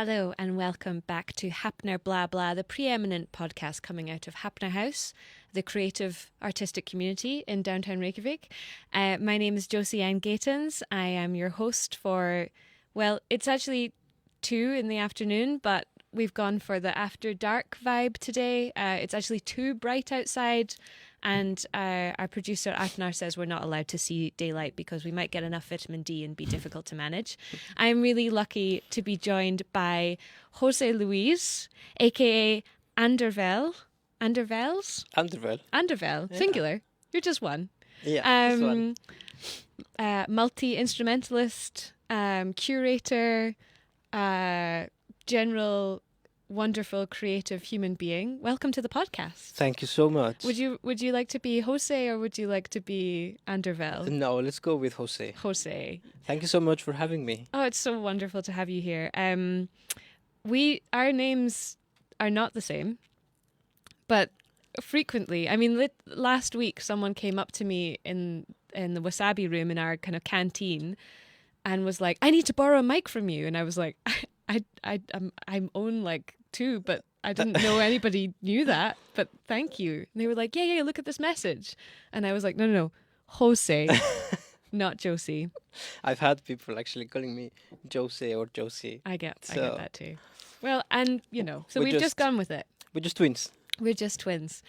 Hello and welcome back to hafnar.blabla, the preeminent podcast coming out of Hafnar House, the creative artistic community in downtown Reykjavik. My name is Josie Gatens. I am your host for, well, it's actually 2 in the afternoon, but we've gone for the after dark vibe today. It's actually too bright outside, and our producer Hafnar says we're not allowed to see daylight because we might get enough vitamin D and be difficult to manage. I'm really lucky to be joined by José Luis, aka Andervel. Andervel, Yeah. singular. You're just one. Yeah, just one. Multi-instrumentalist, curator, general wonderful creative human being. Welcome to the podcast. Thank you so much. Would you like to be Jose or would you like to be Andervel? No, let's go with Jose. Jose. Thank you so much for having me. Oh, it's so wonderful to have you here. Our names are not the same, but frequently, I mean, last week someone came up to me in the wasabi room in our kind of canteen and was like, "I need to borrow a mic from you," and I was like, I'm own like 2, but I didn't know anybody knew that. But thank you. And they were like, yeah, look at this message. And I was like, no, Jose, not Josie. I've had people actually calling me Jose or Josie. I get that too. Well, and so we've just gone with it. We're just twins. We're just twins.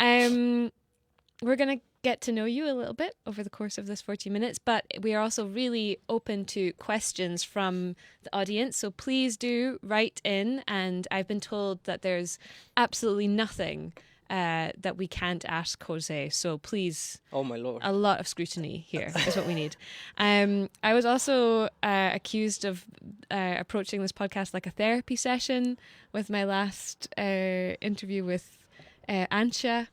We're going to get to know you a little bit over the course of this 40 minutes, but we are also really open to questions from the audience. So please do write in. And I've been told that there's absolutely nothing that we can't ask Jose. So please, oh my Lord, a lot of scrutiny here is what we need. I was also accused of approaching this podcast like a therapy session with my last interview with Antje.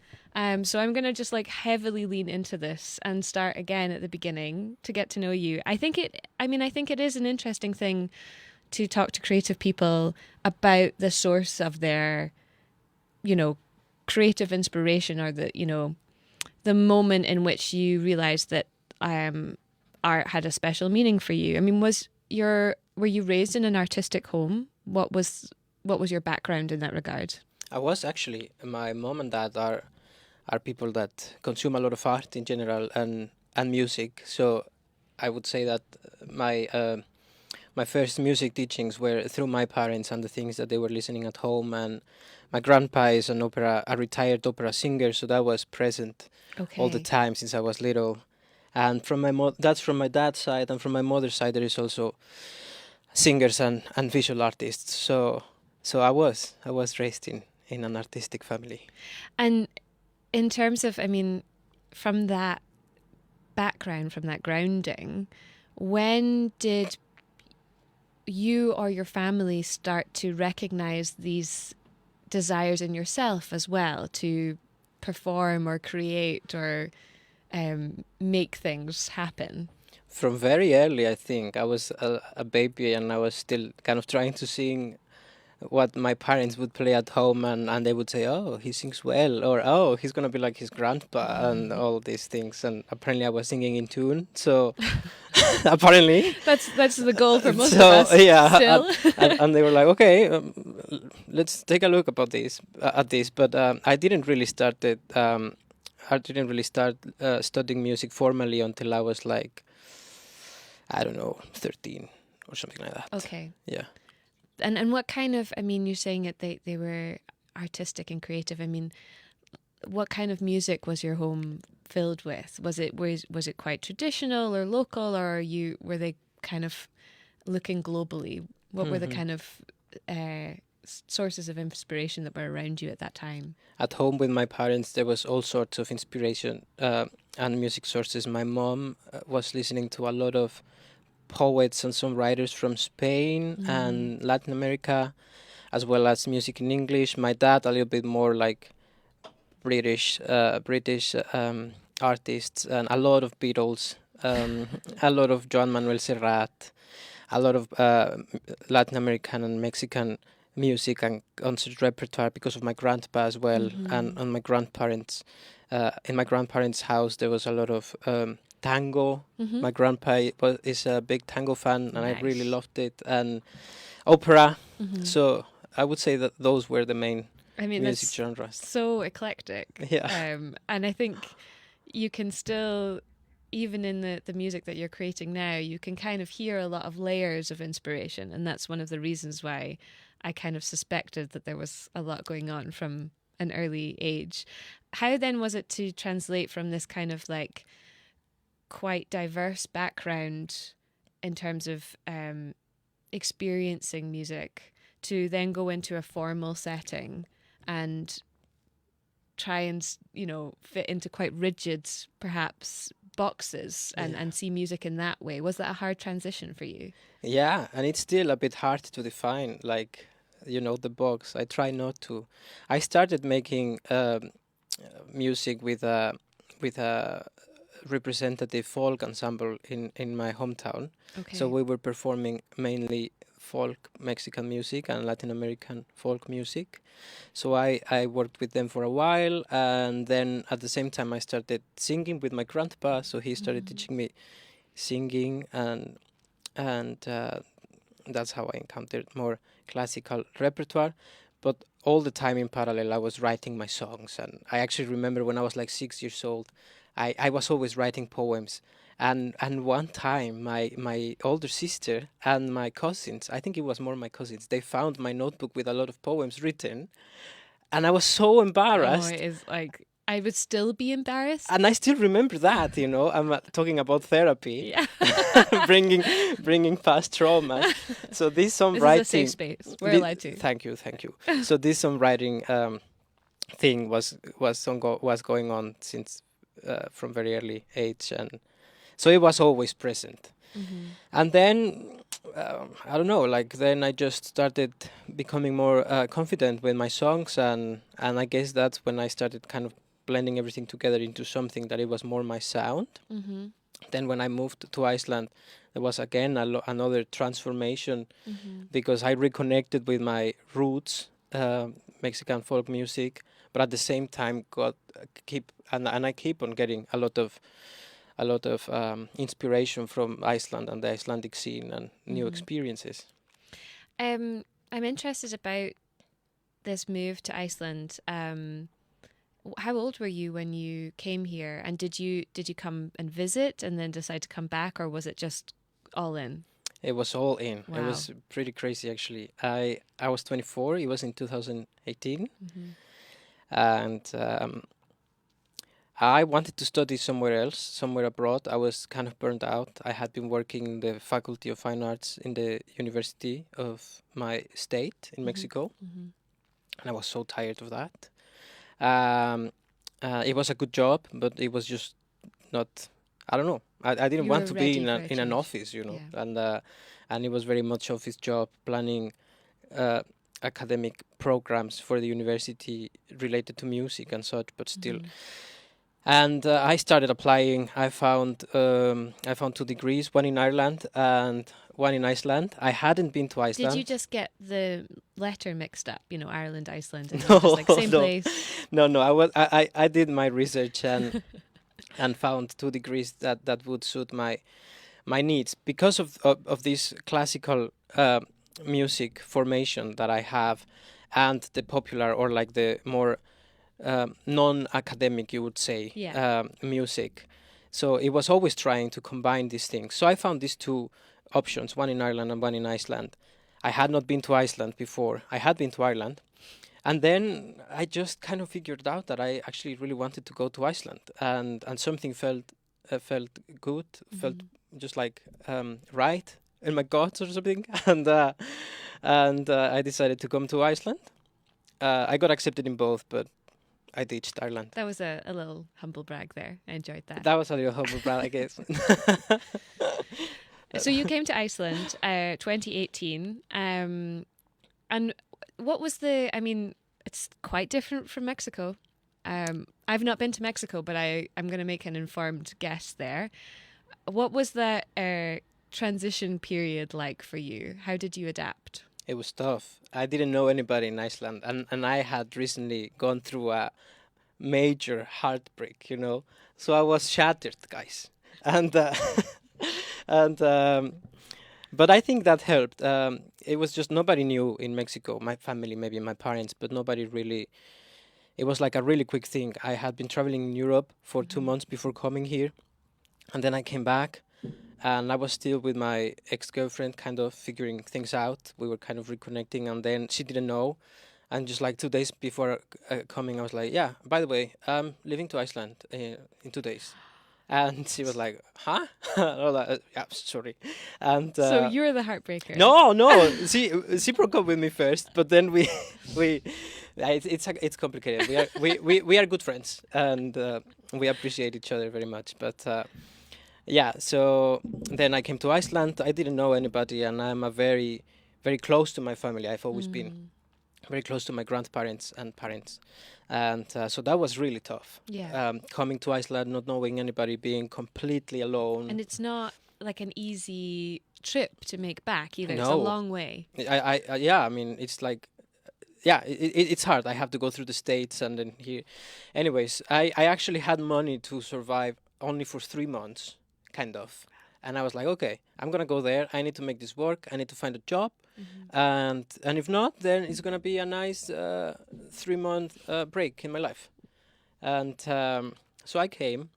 So I'm going to just heavily lean into this and start again at the beginning to get to know you. I think it is an interesting thing to talk to creative people about the source of their, creative inspiration, or the moment in which you realized that art had a special meaning for you. I mean, were you raised in an artistic home? What was your background in that regard? I was actually. My mom and dad are people that consume a lot of art in general and music. So I would say that my first music teachings were through my parents and the things that they were listening at home. And my grandpa is a retired opera singer, so that was present all the time since I was little. And that's from my dad's side, and from my mother's side there is also singers and visual artists. So I was raised in an artistic family. And in terms of, from that background, from that grounding, when did you or your family start to recognize these desires in yourself as well to perform or create or make things happen? From very early, I think. I was a baby and I was still kind of trying to sing what my parents would play at home, and they would say, oh, he sings well, or oh, he's going to be like his grandpa, and all these things. And apparently I was singing in tune, so apparently. That's the goal for most of us. Yeah, still. and they were like, okay, let's take a look at this. But I didn't really start studying music formally until I was like, I don't know, 13 or something like that. Okay. Yeah. And what kind of, you're saying that they were artistic and creative. What kind of music was your home filled with? Was it quite traditional or local, or were they kind of looking globally? What were the kind of sources of inspiration that were around you at that time? At home with my parents, there was all sorts of inspiration and music sources. My mom was listening to a lot of poets and songwriters from Spain and Latin America, as well as music in English. My dad a little bit more like British artists, and a lot of Beatles, a lot of Joan Manuel Serrat, a lot of Latin American and Mexican music and concert repertoire because of my grandpa as well. And on my grandparents, in my grandparents' house there was a lot of tango. Mm-hmm. My grandpa is a big tango fan, and I really Nice. loved it. And opera. Mm-hmm. So I would say that those were the main I mean, music that's genres. so eclectic. Yeah. And I think you can still, even in the music that you're creating now, you can kind of hear a lot of layers of inspiration. And that's one of the reasons why I kind of suspected that there was a lot going on from an early age. How then was it to translate from this kind of like quite diverse background in terms of experiencing music to then go into a formal setting and try and, you know, fit into quite rigid, perhaps, boxes and see music in that way? Was that a hard transition for you? Yeah, and it's still a bit hard to define, like, you know, the box. I try not to. I started making music with a representative folk ensemble in my hometown. Okay. So we were performing mainly folk Mexican music and Latin American folk music. So I worked with them for a while, and then at the same time I started singing with my grandpa. So he started teaching me singing, and that's how I encountered more classical repertoire. But all the time in parallel, I was writing my songs. And I actually remember when I was like 6 years old, I was always writing poems. And one time, my older sister and my cousins, I think it was more my cousins, they found my notebook with a lot of poems written. And I was so Oh, embarrassed. it is like, I would still be embarrassed. And I still remember that, you know. I'm talking about therapy, Yeah. bringing past trauma. So this This is a songwriting, safe space. We're allowed to. thank you. So this songwriting thing was going on since from very early age, and so it was always present. Mm-hmm. And then I don't know, like then I just started becoming more confident with my songs, and I guess that's when I started kind of blending everything together into something that it was more my sound. Mm-hmm. Then when I moved to Iceland, there was again another transformation Mm-hmm. because I reconnected with my roots, Mexican folk music, but at the same time I keep on getting a lot of inspiration from Iceland and the Icelandic scene and new experiences. I'm interested about this move to Iceland. How old were you when you came here, and did you come and visit and then decide to come back, or was it just all in? It was all in. Wow. It was pretty crazy, actually. I was 24. It was in 2018, and I wanted to study somewhere else, somewhere abroad. I was kind of burned out. I had been working in the Faculty of Fine Arts in the University of my state in Mexico, and I was so tired of that. It was a good job, but it was just not. I don't know. I didn't You want were to be ready for a in an change. office, you know, Yeah. and it was very much office job planning academic programs for the university related to music and such, but still. And I started applying. I found 2 degrees, one in Ireland and one in Iceland. I hadn't been to Did Iceland. you just get the letter mixed up? You know, Ireland, Iceland, and No, just like same no. place. No. I did my research and found 2 degrees that would suit my needs because of this classical music formation that I have, and the popular or like the more non-academic, you would say, Yeah. music. So it was always trying to combine these things. So I found these two options, one in Ireland and one in Iceland. I had not been to Iceland before. I had been to Ireland. And then I just kind of figured out that I actually really wanted to go to Iceland, and something felt good, felt just like right in my guts or something, and I decided to come to Iceland. I got accepted in both, but I ditched Ireland. That was a little humble brag there. I enjoyed that. That was a little humble brag, I guess. So you came to Iceland 2018. And what was I mean, it's quite different from Mexico. I've not been to Mexico, but I'm going to make an informed guess there. What was that transition period like for you? How did you adapt? It was tough. I didn't know anybody in Iceland, and I had recently gone through a major heartbreak, you know. So I was shattered, guys. and and but I think that helped. It was just nobody knew in Mexico. My family, maybe my parents, but nobody really. It was like a really quick thing. I had been traveling in Europe for 2 months before coming here, and then I came back, and I was still with my ex-girlfriend, kind of figuring things out. We were kind of reconnecting, and then she didn't know, and just like 2 days before coming, I was like, "Yeah, by the way, I'm leaving to Iceland in 2 days." And she was like, "Huh?" I was like, "Yeah, sorry." And So you're the heartbreaker. no, she broke up with me first, but then we we it's complicated. We are good friends, and we appreciate each other very much. But yeah, so then I came to Iceland. I didn't know anybody, and I'm a very close to my family. I've always been very close to my grandparents and parents, and so that was really tough. Yeah. Coming to Iceland, not knowing anybody, being completely alone. And it's not like an easy trip to make back either. It's a No, long way. yeah. I mean, it's like, yeah, it's hard. I have to go through the States and then here. Anyways, I actually had money to survive only for 3 months, kind of. And I was like, okay, I'm gonna go there. I need to make this work. I need to find a job, and if not, then it's gonna be a nice 3 month break in my life. And so I came.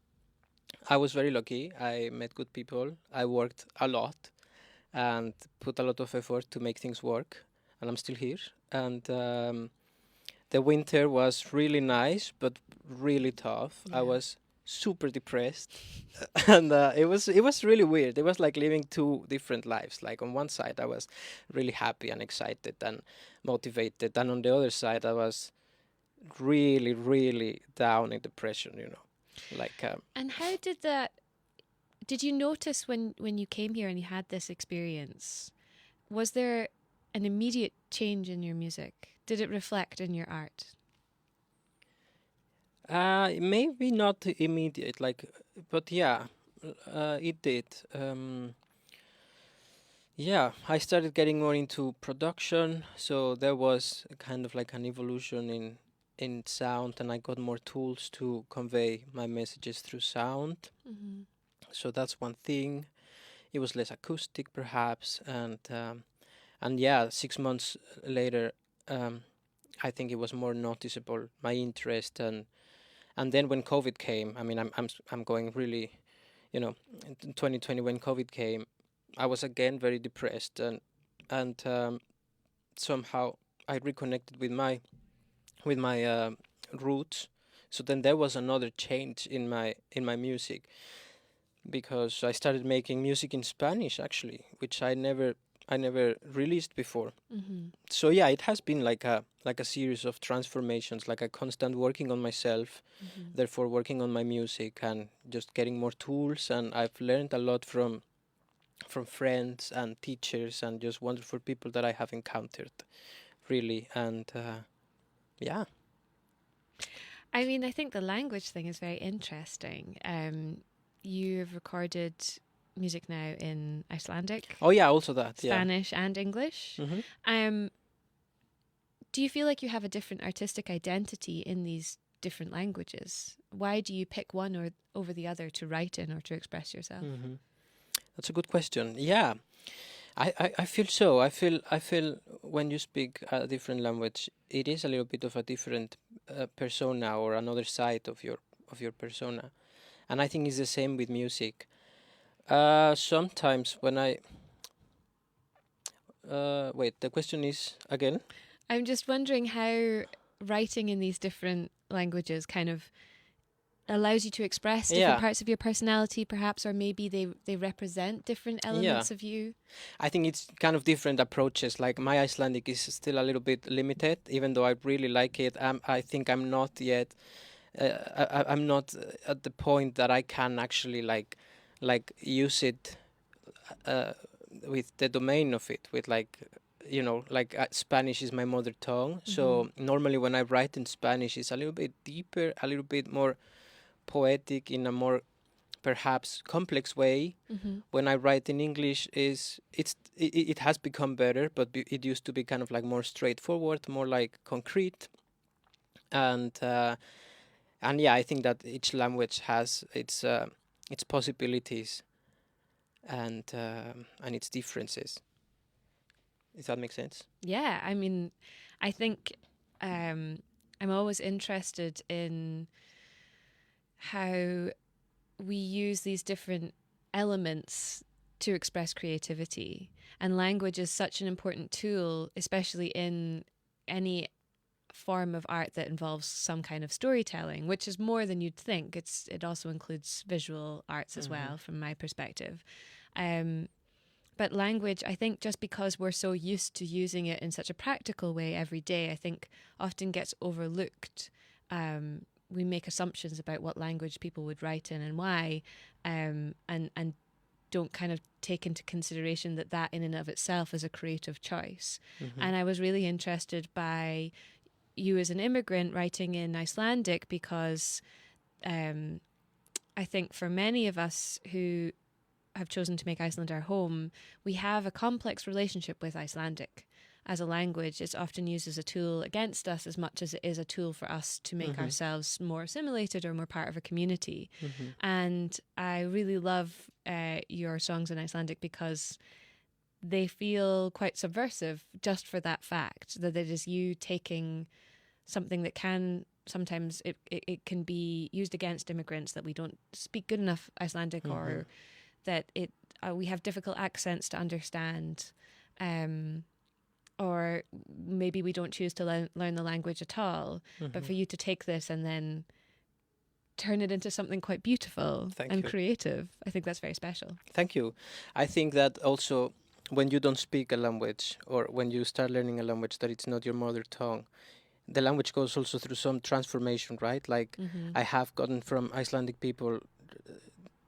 I was very lucky. I met good people. I worked a lot and put a lot of effort to make things work. And I'm still here. And the winter was really nice, but really tough. I Yeah. was super depressed, and it was really weird. It was like living two different lives. Like on one side, I was really happy and excited and motivated, and on the other side, I was really, really down in depression. Like And how did that? Did you notice when you came here and you had this experience? Was there an immediate change in your music? Did it reflect in your art? maybe not immediate, like, but yeah, it did. Yeah, I started getting more into production, so there was a kind of like an evolution in sound, and I got more tools to convey my messages through sound. Mm-hmm. So that's one thing. It was less acoustic, perhaps, and yeah, 6 months later, um, I think it was more noticeable my interest, and then when COVID came, I mean, I'm going really, in 2020 when COVID came, I was again very depressed, and somehow I reconnected with my roots. So then there was another change in my music, because I started making music in Spanish, actually, which I never released before. Mm-hmm. So yeah, it has been like a series of transformations, like a constant working on myself, Mm-hmm. therefore working on my music and just getting more tools. And I've learned a lot from friends and teachers and just wonderful people that I have encountered, really. And yeah. I mean, I think the language thing is very interesting. You've recorded music now in Icelandic, Oh yeah, also that. Yeah. Spanish, and English. Hmm. Um, do you feel like you have a different artistic identity in these different languages? Why do you pick one or over the other to write in or to express yourself? Hmm. That's a good question. Yeah, I feel so. I feel when you speak a different language, it is a little bit of a different persona or another side of your persona, and I think it's the same with music. Sometimes when I wait, the question is again. I'm just wondering how writing in these different languages kind of allows you to express different Yeah, parts of your personality, perhaps, or maybe they represent different yeah. elements of you. I think it's kind of different approaches. Like my Icelandic is still a little bit limited, even though I really like it. I think I'm not yet. I'm not at the point that I can actually like use it uh, with the domain of it. With like, like Spanish is my mother tongue. Mm-hmm. So normally when I write in Spanish, it's a little bit deeper, a little bit more poetic, in a more perhaps complex way. Mm-hmm. When I write in English, it has become better, but it used to be kind of like more straightforward, more like concrete, and yeah, I think that each language has its possibilities and its differences. If that makes sense. Yeah, I mean, I think I'm always interested in how we use these different elements to express creativity. And language is such an important tool, especially in any form of art that involves some kind of storytelling, which is more than you'd think. It also includes visual arts as well, from my perspective. But language, I think, just because we're so used to using it in such a practical way every day, I think often gets overlooked. We make assumptions about what language people would write in and why, and don't kind of take into consideration that in and of itself is a creative choice. And I was really interested by you as an immigrant writing in Icelandic because I think for many of us who have chosen to make Iceland our home, we have a complex relationship with Icelandic. As a language, it's often used as a tool against us as much as it is a tool for us to make ourselves more assimilated or more part of a community. And I really love your songs in Icelandic because they feel quite subversive just for that fact, that it is you taking something that can sometimes it can be used against immigrants, that we don't speak good enough Icelandic or that we have difficult accents to understand, or maybe we don't choose to learn the language at all. But for you to take this and then turn it into something quite beautiful and creative, I think that's very special. Thank you. I think that also when you don't speak a language or when you start learning a language that it's not your mother tongue, the language goes also through some transformation, right? Like I have gotten from Icelandic people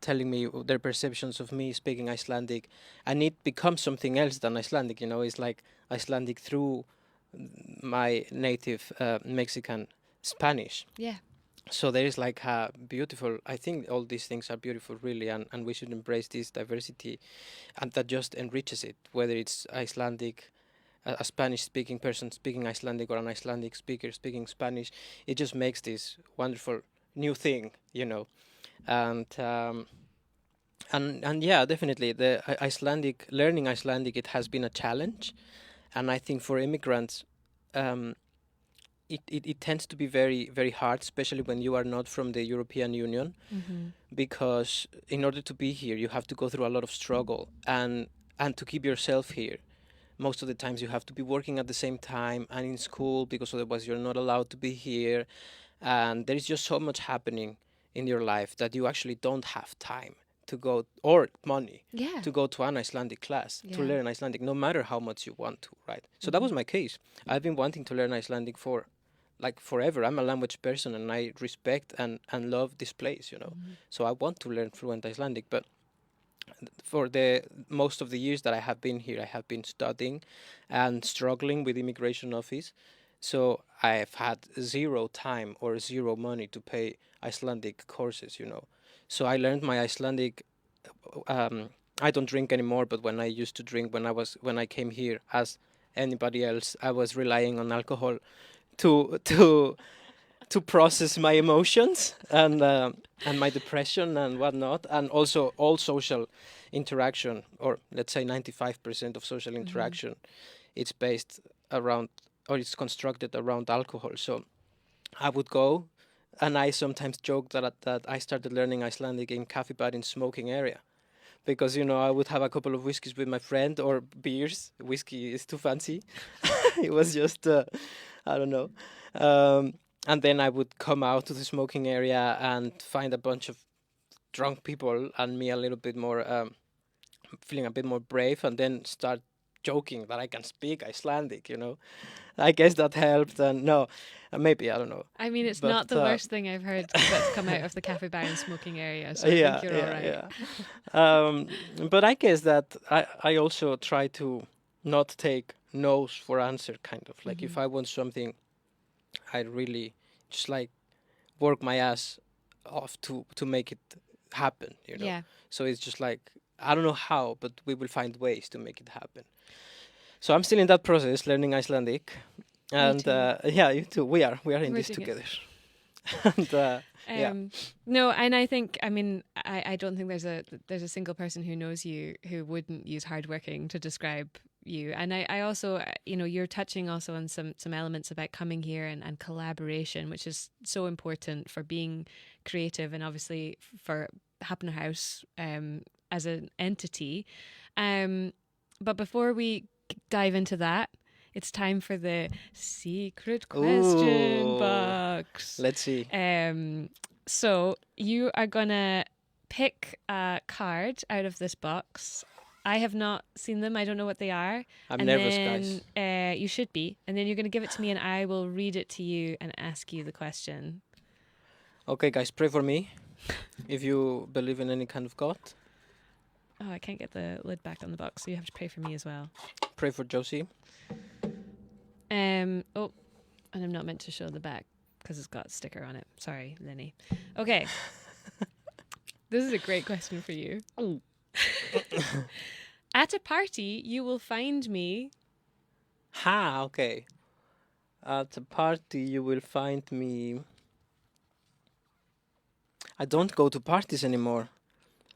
telling me their perceptions of me speaking Icelandic, and it becomes something else than Icelandic. It's like Icelandic through my native Mexican Spanish. Yeah. So there is like a beautiful, I think all these things are beautiful really, and we should embrace this diversity, and that just enriches it, whether it's Icelandic, a Spanish speaking person speaking Icelandic, or an Icelandic speaker speaking Spanish. It just makes this wonderful new thing, and yeah, definitely the learning Icelandic, it has been a challenge, and I think for immigrants it tends to be very, very hard, especially when you are not from the European Union, because in order to be here you have to go through a lot of struggle, and to keep yourself here most of the times you have to be working at the same time and in school, because otherwise you're not allowed to be here, and there is just so much happening in your life that you actually don't have time to go, or money, to go to an Icelandic class, to learn Icelandic, no matter how much you want to, right? So that was my case. I've been wanting to learn Icelandic for like forever. I'm a language person and I respect and love this place, So I want to learn fluent Icelandic, but for the most of the years that I have been here, I have been studying and struggling with immigration office. So I've had zero time or zero money to pay Icelandic courses, So I learned my Icelandic. I don't drink anymore, but when I used to drink, when I came here, as anybody else, I was relying on alcohol to process my emotions and my depression and whatnot, and also all social interaction, or let's say 95% of social interaction, it's based around, or it's constructed around alcohol. So I would go, and I sometimes joke that I started learning Icelandic in coffee bar in smoking area, because I would have a couple of whiskeys with my friend, or beers. Whiskey is too fancy. It was just I don't know. And then I would come out to the smoking area and find a bunch of drunk people and me a little bit more, feeling a bit more brave, and then start joking that I can speak Icelandic, I guess that helped, and no, maybe, I don't know. I mean, it's not the worst thing I've heard that's come out of the cafe bar and smoking area, so I think you're all right. Yeah. But I guess that I also try to not take no's for answer, kind of. Like if I want something, I really just like work my ass off to make it happen, Yeah. So it's just like, I don't know how, but we will find ways to make it happen. So I'm still in that process, learning Icelandic. And yeah, you too. We are in this together. And Yeah. No, and I think, I mean, I don't think there's a single person who knows you who wouldn't use hardworking to describe you. And I also, you're touching also on some elements about coming here and collaboration, which is so important for being creative and obviously for Hafnar House as an entity. But before we dive into that, it's time for the secret question Ooh. box. Let's see. So you are gonna pick a card out of this box. I have not seen them. I don't know what they are. I'm And nervous, then guys. you should be. And then you're gonna give it to me, and I will read it to you and ask you the question. Okay, guys, pray for me. If you believe in any kind of God, Oh, I can't get the lid back on the box, so you have to pray for me as well. pray for Josie. Oh, and I'm not meant to show the back because it's got a sticker on it. Sorry, Lenny. Okay. This is a great question for you. At a party, you will find me. Ha, okay. At a party, you will find me. I don't go to parties anymore.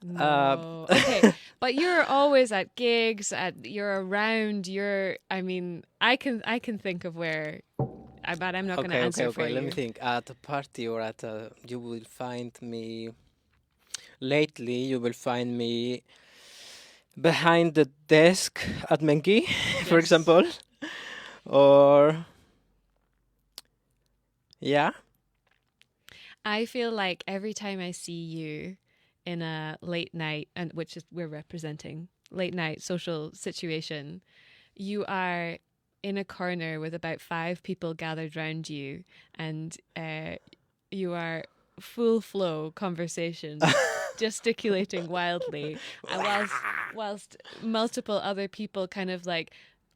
No. Okay. But you're always at gigs, you're around, I can think of where, but I'm not going to answer for you. Let me think. At a party or you will find me. Lately, you will find me behind the desk at Menki, for Yes. example. Or. Yeah. I feel like every time I see you in a late night, and which is we're representing late night social situation, you are in a corner with about 5 people gathered round you, and you are full flow conversation, gesticulating wildly, and whilst multiple other people kind of like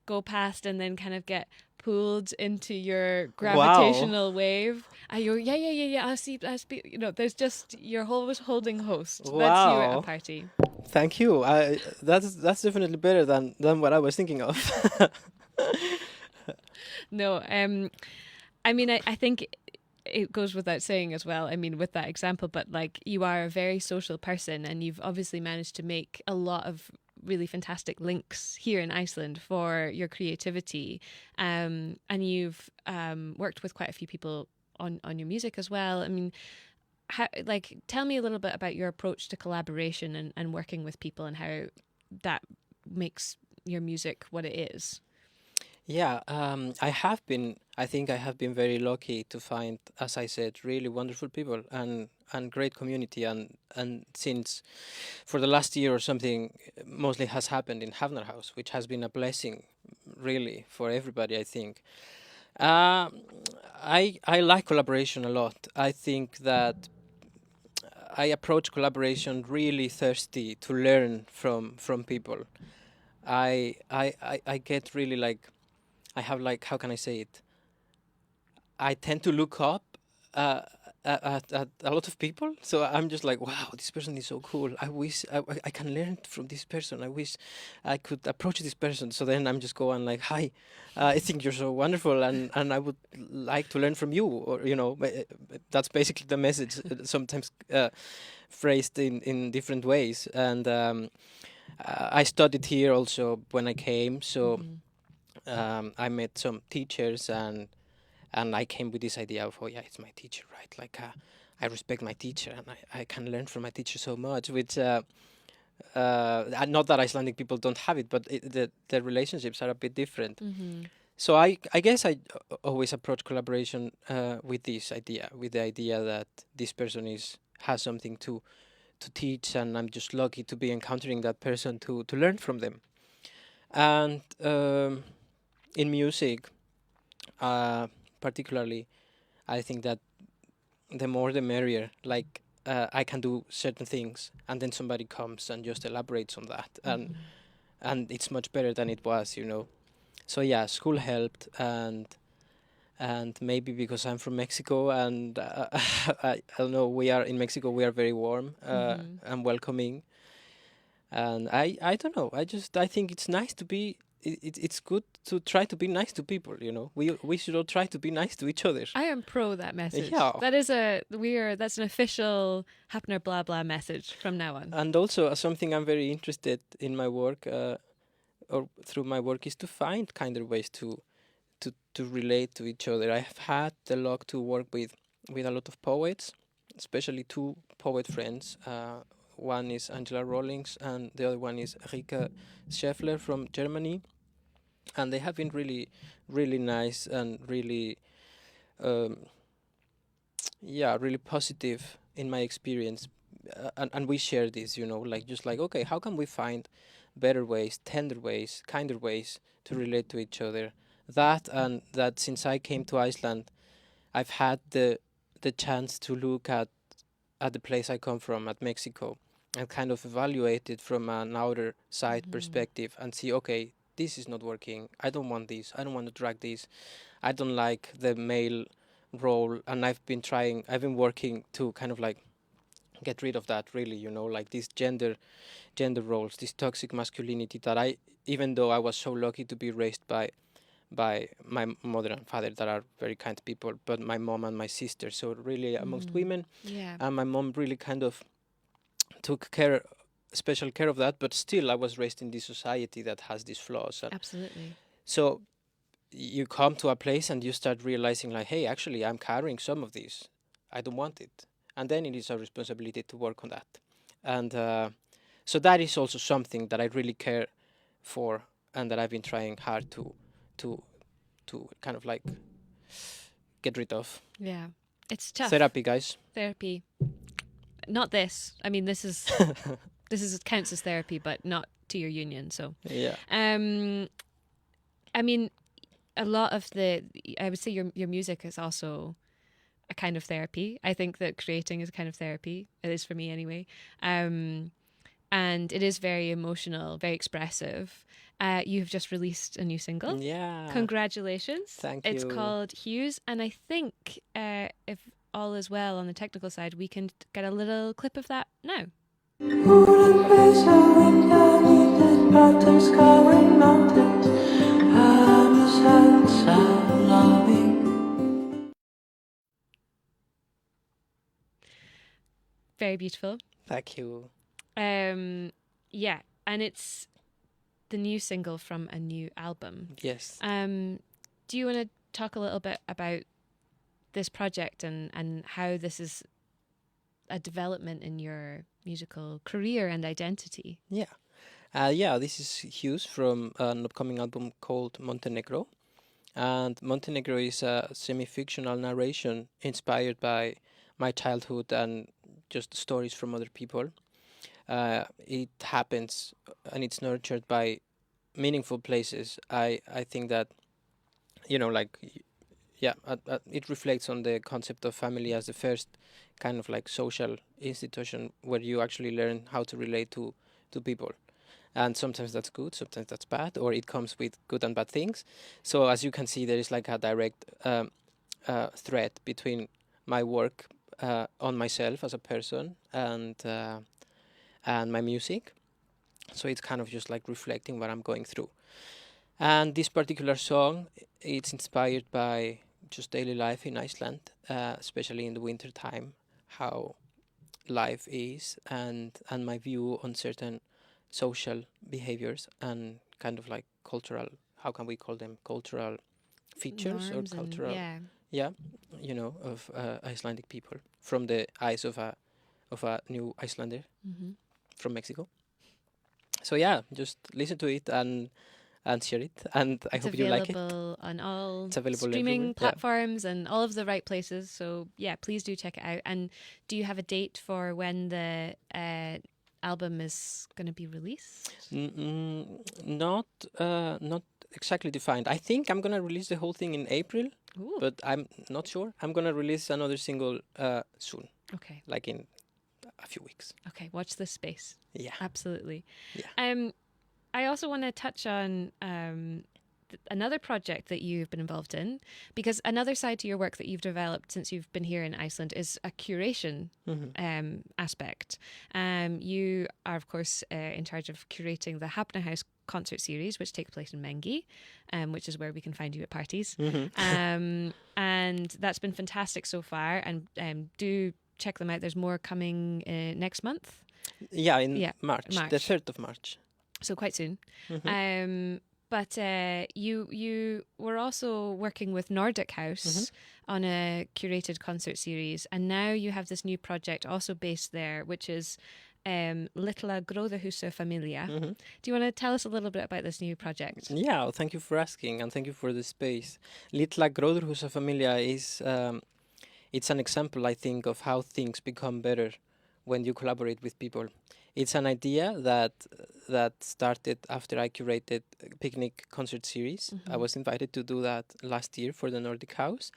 go past and then kind of get pulled into your gravitational wave. And you're yeah. I see. There's just you're always holding host. That's you at a Wow. party. Thank you. That's definitely better than what I was thinking of. No, I mean, I think it goes without saying as well. I mean, with that example, but like you are a very social person, and you've obviously managed to make a lot of really fantastic links here in Iceland for your creativity. And you've worked with quite a few people on your music as well. I mean, tell me a little bit about your approach to collaboration and working with people and how that makes your music what it is. Yeah, I think I have been very lucky to find, as I said, really wonderful people and great community. And since for the last year or something, mostly has happened in Hafnar House, which has been a blessing, really, for everybody, I think. I like collaboration a lot. I think that I approach collaboration really thirsty to learn from people. I get really like I have like, how can I say it? I tend to look up uh, at a lot of people. So I'm just like, wow, this person is so cool. I wish I can learn from this person. I wish I could approach this person. So then I'm just going like, hi, I think you're so wonderful, and I would like to learn from you. Or that's basically the message. Sometimes phrased in different ways. And I studied here also when I came. So. I met some teachers and I came with this idea of, oh yeah, it's my teacher, right? Like I respect my teacher and I can learn from my teacher so much, which not that Icelandic people don't have it, but the relationships are a bit different. So I guess I always approach collaboration with this idea, with the idea that this person has something to teach, and I'm just lucky to be encountering that person to learn from them. And in music, particularly, I think that the more the merrier. Like I can do certain things, and then somebody comes and just elaborates on that, and it's much better than it was, So yeah, school helped, and maybe because I'm from Mexico, and I don't know, we are in Mexico. We are very warm and welcoming, and I don't know. I think it's nice to be it's good to try to be nice to people. You know, we should all try to be nice to each other. I am pro that message. Yeah. That's an official hafnar.blabla message from now on. And also something I'm very interested in my work, or through my work, is to find kinder ways to relate to each other. I have had the luck to work with a lot of poets, especially two poet friends. One is Angela Rawlings, and the other one is Rika Scheffler from Germany. And they have been really, really nice and really, um, really positive in my experience. And we share this, like just like, okay, how can we find better ways, tender ways, kinder ways to relate to each other? That since I came to Iceland, I've had the chance to look at the place I come from, at Mexico, and kind of evaluate it from an outer side perspective and see, okay, this is not working. I don't want this. I don't want to drag this. I don't like the male role, and I've been working to kind of like get rid of that, really, like these gender roles, this toxic masculinity that even though I was so lucky to be raised by my mother and father that are very kind people, but my mom and my sister, so really amongst women. Yeah. And my mom really kind of took special care of that, but still I was raised in this society that has these flaws. Absolutely. So you come to a place and you start realizing like, hey, actually I'm carrying some of these. I don't want it. And then it is our responsibility to work on that. And so that is also something that I really care for, and that I've been trying hard to kind of like get rid of. Yeah. It's tough. Therapy, guys. Therapy. Not this. I mean, this is counts as therapy, but not to your union. So yeah. I mean, a lot of I would say your music is also a kind of therapy. I think that creating is a kind of therapy. It is for me anyway. And it is very emotional, very expressive. You've just released a new single. Yeah. Congratulations. Thank you. It's called Hues. And I think if all is well on the technical side, we can get a little clip of that now. Very beautiful. Thank you. Yeah, and it's the new single from a new album. Yes. Do you want to talk a little bit about this project and how this is a development in your musical career and identity? Yeah. This is Hughes from an upcoming album called Montenegro. And Montenegro is a semi-fictional narration inspired by my childhood and just stories from other people. It happens and it's nurtured by meaningful places. I think that, it reflects on the concept of family as the first kind of like social institution where you actually learn how to relate to people. And sometimes that's good, sometimes that's bad, or it comes with good and bad things. So as you can see, there is like a direct thread between my work on myself as a person and my music. So it's kind of just like reflecting what I'm going through. And this particular song, it's inspired by just daily life in Iceland, especially in the winter time, how life is, and my view on certain social behaviors and kind of like cultural, how can we call them, cultural features Norms or cultural, and, of Icelandic people from the eyes of a new Icelander from Mexico. So yeah, just listen to it and share it, and I hope you like it. It's available on all streaming everywhere. Platforms and all of the right places. So yeah, please do check it out. And do you have a date for when the album is going to be released? Not exactly defined. I think I'm gonna release the whole thing in April. Ooh. But I'm not sure. I'm gonna release another single soon. Okay. Like in a few weeks. Okay, watch this space. Yeah. Absolutely. Yeah. I also want to touch on another project that you've been involved in, because another side to your work that you've developed since you've been here in Iceland is a curation aspect. You are, of course, in charge of curating the Hafnar House concert series, which takes place in Mengi, which is where we can find you at parties. And that's been fantastic so far. And do check them out. There's more coming next month. Yeah, in March, the 3rd of March. So quite soon. But you were also working with Nordic House on a curated concert series, and now you have this new project also based there, which is Lilla Gróðurhúsa Familia. Do you want to tell us a little bit about this new project? Yeah, well, thank you for asking, and thank you for the space. Lilla Gróðurhúsa Familia is it's an example, I think, of how things become better when you collaborate with people. It's an idea that started after I curated a picnic concert series. I was invited to do that last year for the Nordic House,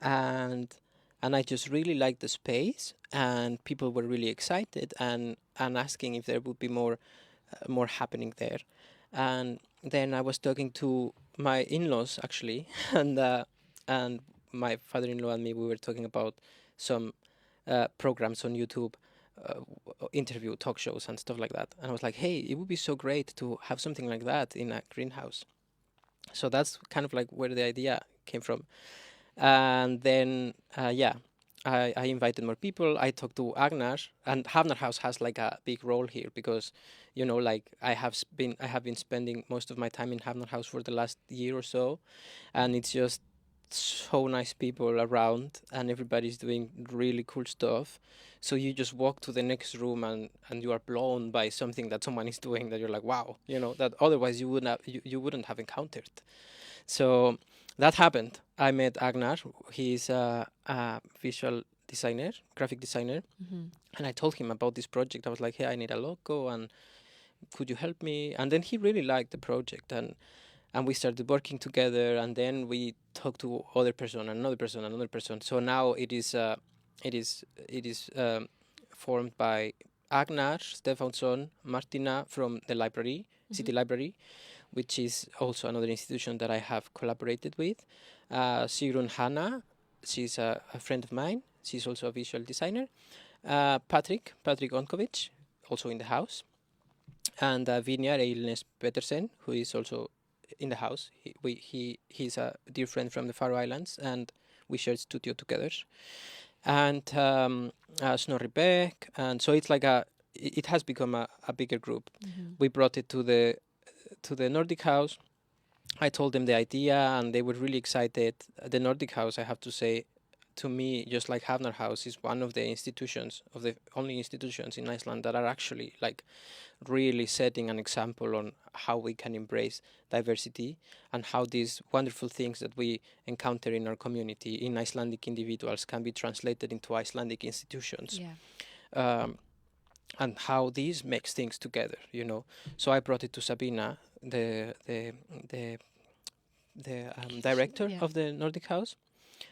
and I just really liked the space, and people were really excited and asking if there would be more happening there. And then I was talking to my in-laws actually, and my father-in-law and me, we were talking about some programs on YouTube. Interview talk shows and stuff like that, and I was like, hey, it would be so great to have something like that in a greenhouse. So that's kind of like where the idea came from. And then I invited more people. I talked to Agnar, and Hafnar House has like a big role here because, you know, like I have been spending most of my time in Hafnar House for the last year or so, and it's just so nice people around, and everybody's doing really cool stuff. So you just walk to the next room and you are blown by something that someone is doing that you're like, wow, you know, that otherwise you wouldn't have encountered. So that happened. I met Agnar. He's a visual designer, graphic designer, and I told him about this project. I was like, hey, I need a logo, and could you help me? And then he really liked the project, and we started working together, and then we talked to another person. So now it is formed by Agnar Stefánsson, Martina from the library, City Library, which is also another institution that I have collaborated with. Sigrun Hanna, she's a friend of mine. She's also a visual designer. Patrick Onkovic, also in the house. And Vinjar Eilnes Petersen, who is also in the house. He's a dear friend from the Faroe Islands, and we shared studio together. And Snorri Beck, and so it's like it has become a bigger group. We brought it to the Nordic House. I told them the idea, and they were really excited. The Nordic House, I have to say, to me, just like Hafnar House, is one of the only institutions in Iceland that are actually like really setting an example on how we can embrace diversity and how these wonderful things that we encounter in our community, in Icelandic individuals, can be translated into Icelandic institutions. And how these makes things together, you know. So I brought it to Sabina, the director of the Nordic House,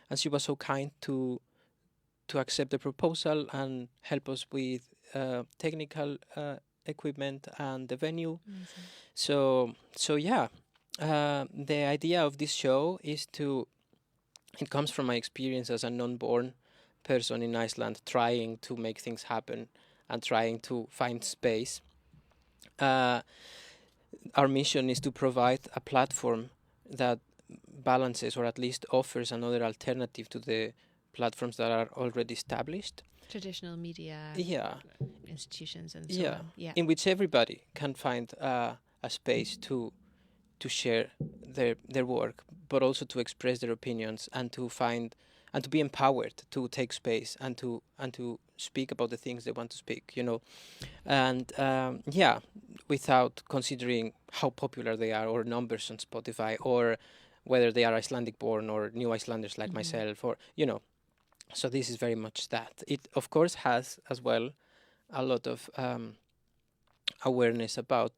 and she was so kind to accept the proposal and help us with technical equipment and the venue. So yeah, the idea of this show is it comes from my experience as a non-born person in Iceland, trying to make things happen and trying to find space. Our mission is to provide a platform that balances, or at least offers, another alternative to the platforms that are already established. Traditional media institutions and so on. Yeah. In which everybody can find a space to share their work, but also to express their opinions and to find and to be empowered to take space and to speak about the things they want to speak, you know. And without considering how popular they are, or numbers on Spotify, or whether they are Icelandic born or new Icelanders like myself, or, you know. So this is very much that. It, of course, has as well a lot of awareness about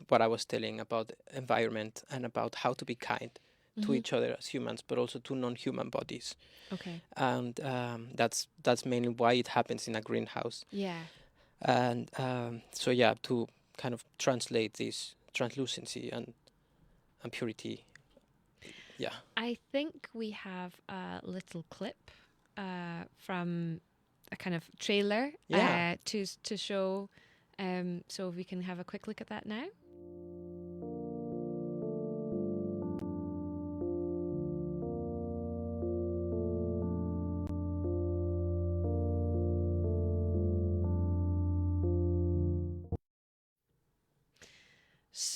what I was telling about the environment and about how to be kind to each other as humans, but also to non-human bodies. Okay. And that's mainly why it happens in a greenhouse. Yeah. And to kind of translate this translucency and purity. Yeah. I think we have a little clip from a kind of trailer to show. So we can have a quick look at that now.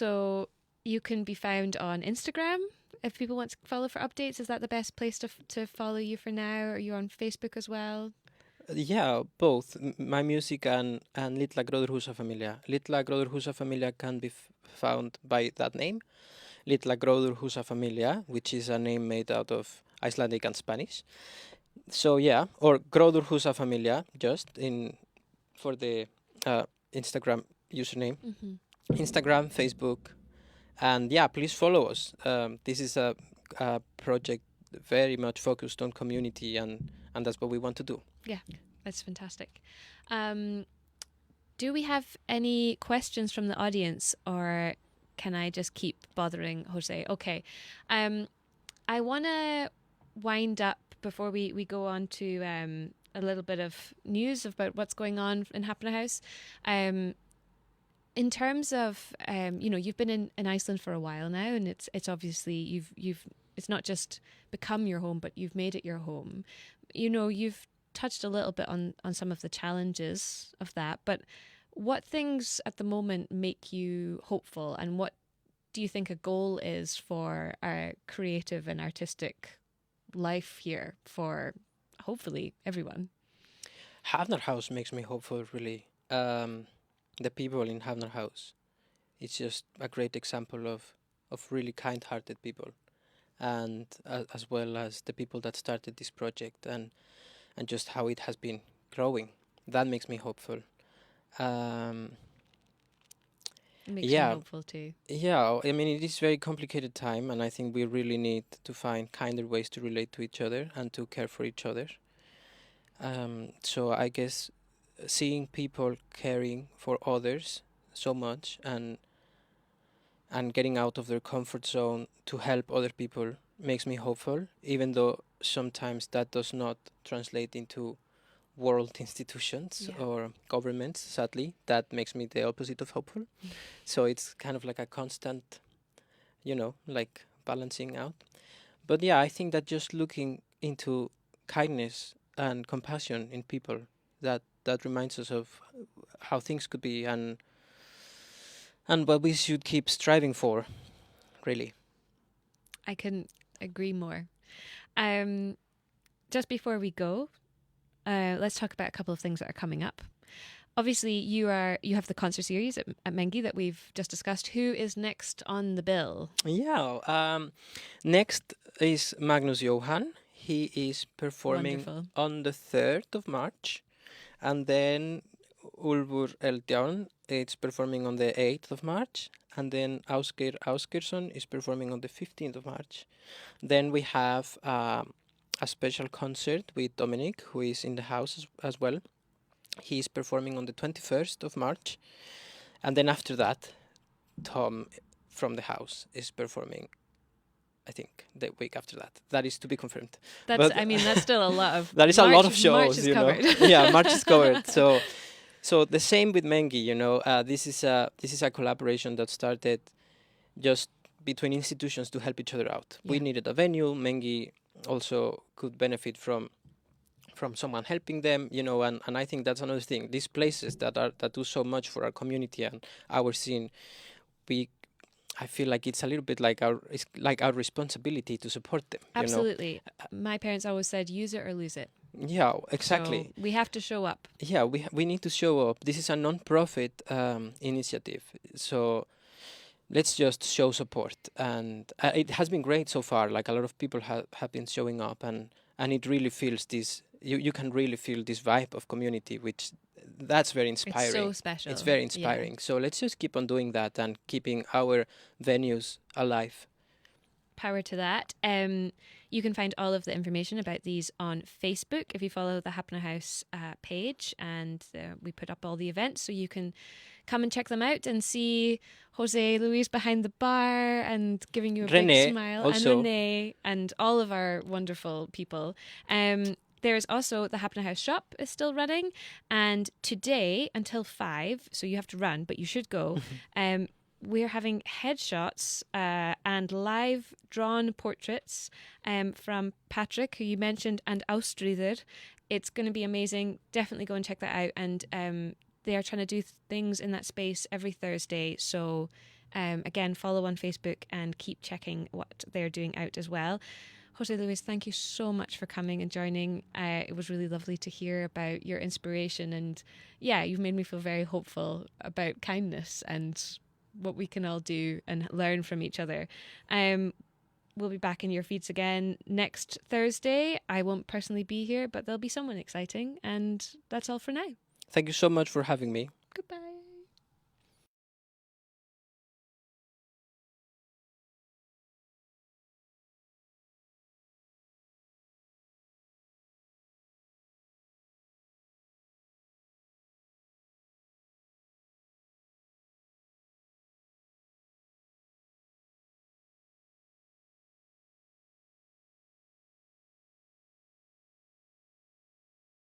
also, you can be found on Instagram if people want to follow for updates. Is that the best place to follow you for now? Are you on Facebook as well? Yeah, both my music and Litla Gróðurhúsa Familia. Litla Gróðurhúsa Familia can be found by that name, Litla Gróðurhúsa Familia, which is a name made out of Icelandic and Spanish. So yeah, or Gróðurhúsa Familia, just in for the Instagram username, Instagram, Facebook, and yeah, please follow us. This is a project very much focused on community, and that's what we want to do. Yeah, that's fantastic. Do we have any questions from the audience, or can I just keep bothering Jose? Okay. I want to wind up before we go on to a little bit of news about what's going on in Hafnar House. In terms of, you've been in Iceland for a while now, and it's obviously you've it's not just become your home, but you've made it your home. You've touched a little bit on some of the challenges of that, but what things at the moment make you hopeful, and what do you think a goal is for our creative and artistic life here for hopefully everyone? Hafnar House makes me hopeful, really. The people in Hafnar House, it's just a great example of really kind-hearted people, and as well as the people that started this project, and just how it has been growing. That makes me hopeful. It makes Yeah. me hopeful too. Yeah, I mean, it is very complicated time, and I think we really need to find kinder ways to relate to each other and to care for each other. So I guess seeing people caring for others so much, and getting out of their comfort zone to help other people makes me hopeful, even though sometimes that does not translate into world institutions Yeah. or governments. Sadly, that makes me the opposite of hopeful. So it's kind of like a constant, like balancing out. But yeah, I think that just looking into kindness and compassion in people, that reminds us of how things could be, and what we should keep striving for, really. I couldn't agree more. Just before we go, let's talk about a couple of things that are coming up. Obviously, you have the concert series at Mengi that we've just discussed. Who is next on the bill? Yeah, next is Magnus Johan. He is performing Wonderful. on the 3rd of March. And then Ulfur Eldjárn is performing on the 8th of March. And then Ásgeir Ásgeirsson is performing on the 15th of March. Then we have a special concert with Dominic, who is in the house as well. He is performing on the 21st of March. And then after that, Tom from the house is performing, I think, the week after that. That is to be confirmed. That's still a lot of. That is a lot of shows. March is covered. Yeah, March is covered. So the same with Mengi. This is a collaboration that started just between institutions to help each other out. Yeah. We needed a venue. Mengi also could benefit from someone helping them, and I think that's another thing. These places that do so much for our community and our scene, I feel like it's a little bit like our responsibility to support them. Absolutely. My parents always said, use it or lose it. Yeah, exactly. So we have to show up. Yeah, we need to show up. This is a non-profit initiative, so let's just show support. And it has been great so far. Like, a lot of people have been showing up, and it really feels this. You can really feel this vibe of community, which that's very inspiring. It's so special. It's very inspiring. Yeah. So let's just keep on doing that and keeping our venues alive. Power to that. You can find all of the information about these on Facebook if you follow the Hafnar House page, and we put up all the events, so you can come and check them out and see José Luis behind the bar and giving you a big smile, also. And Renee and all of our wonderful people. There's also the Hafnar House shop is still running, and today until 5, so you have to run, but you should go. We're having headshots and live drawn portraits from Patrick, who you mentioned, and Ástríður. It's going to be amazing. Definitely go and check that out. And they are trying to do things in that space every Thursday. So Again, follow on Facebook and keep checking what they're doing out as well. José Luis, thank you so much for coming and joining. It was really lovely to hear about your inspiration, and yeah, you've made me feel very hopeful about kindness and what we can all do and learn from each other. We'll be back in your feeds again next Thursday. I won't personally be here, but there'll be someone exciting, and that's all for now. Thank you so much for having me. Goodbye.